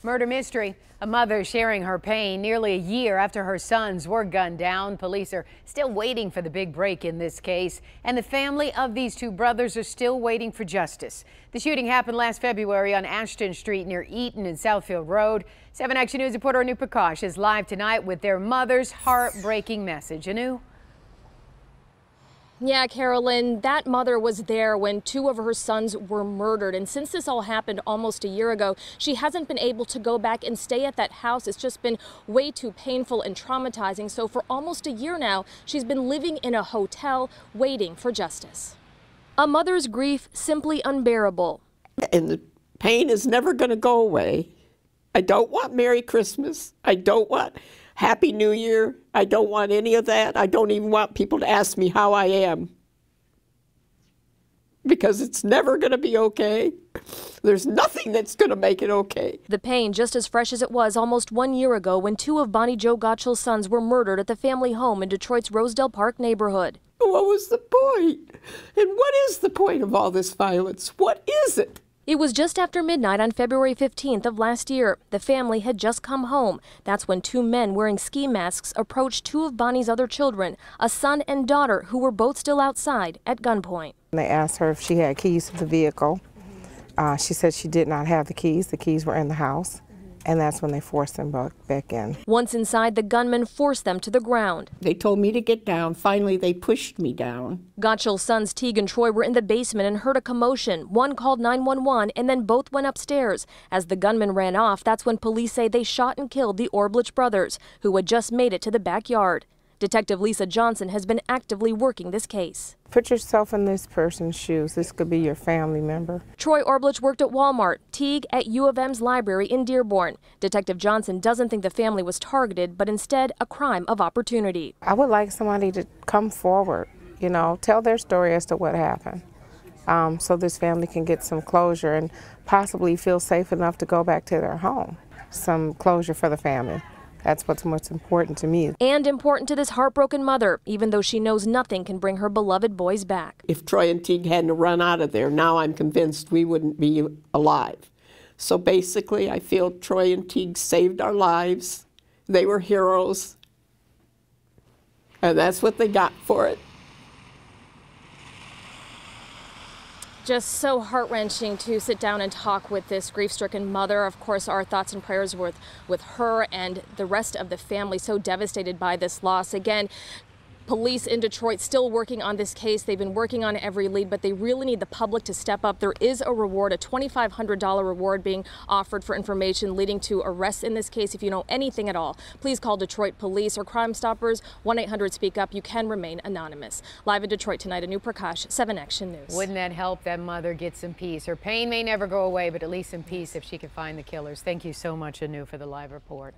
Murder mystery. A mother sharing her pain nearly a year after her sons were gunned down. Police are still waiting for the big break in this case, and the family of these two brothers are still waiting for justice. The shooting happened last February on Ashton Street near Eaton and Southfield Road. 7 Action News reporter Anu Prakash is live tonight with their mother's heartbreaking message. Anu? Yeah, Carolyn, that mother was there when two of her sons were murdered. And since this all happened almost a year ago, she hasn't been able to go back and stay at that house. It's just been way too painful and traumatizing. So for almost a year now, she's been living in a hotel waiting for justice. A mother's grief simply unbearable. And the pain is never going to go away. I don't want Merry Christmas. I don't want Happy New Year. I don't want any of that. I don't even want people to ask me how I am, because it's never going to be okay. There's nothing that's going to make it okay. The pain just as fresh as it was almost 1 year ago when two of Bonnie Jo Gottschall's sons were murdered at the family home in Detroit's Rosedale Park neighborhood. What was the point? And what is the point of all this violence? What is it? It was just after midnight on February 15th of last year. The family had just come home. That's when two men wearing ski masks approached two of Bonnie's other children, a son and daughter, who were both still outside, at gunpoint. They asked her if she had keys to the vehicle. She said she did not have the keys. The keys were in the house. And that's when they forced them back in. Once inside, the gunmen forced them to the ground. They told me to get down. Finally, they pushed me down. Gottschall's sons, Teague and Troy, were in the basement and heard a commotion. One called 911, and then both went upstairs. As the gunmen ran off, that's when police say they shot and killed the Orblich brothers, who had just made it to the backyard. Detective Lisa Johnson has been actively working this case. Put yourself in this person's shoes. This could be your family member. Troy Orblich worked at Walmart, Teague at U of M's library in Dearborn. Detective Johnson doesn't think the family was targeted, but instead a crime of opportunity. I would like somebody to come forward, tell their story as to what happened, so this family can get some closure and possibly feel safe enough to go back to their home. Some closure for the family. That's what's most important to me. And important to this heartbroken mother, even though she knows nothing can bring her beloved boys back. If Troy and Teague hadn't run out of there, now I'm convinced we wouldn't be alive. So basically, I feel Troy and Teague saved our lives. They were heroes. And that's what they got for it. Just so heart-wrenching to sit down and talk with this grief-stricken mother. Of course, our thoughts and prayers with her and the rest of the family so devastated by this loss. Again, police in Detroit still working on this case. They've been working on every lead, but they really need the public to step up. There is a reward, a $2,500 reward being offered for information leading to arrests in this case. If you know anything at all, please call Detroit Police or Crime Stoppers, 1-800-SPEAK-UP. You can remain anonymous. Live in Detroit tonight, Anu Prakash, 7 Action News. Wouldn't that help that mother get some peace? Her pain may never go away, but at least some peace if she can find the killers. Thank you so much, Anu, for the live report.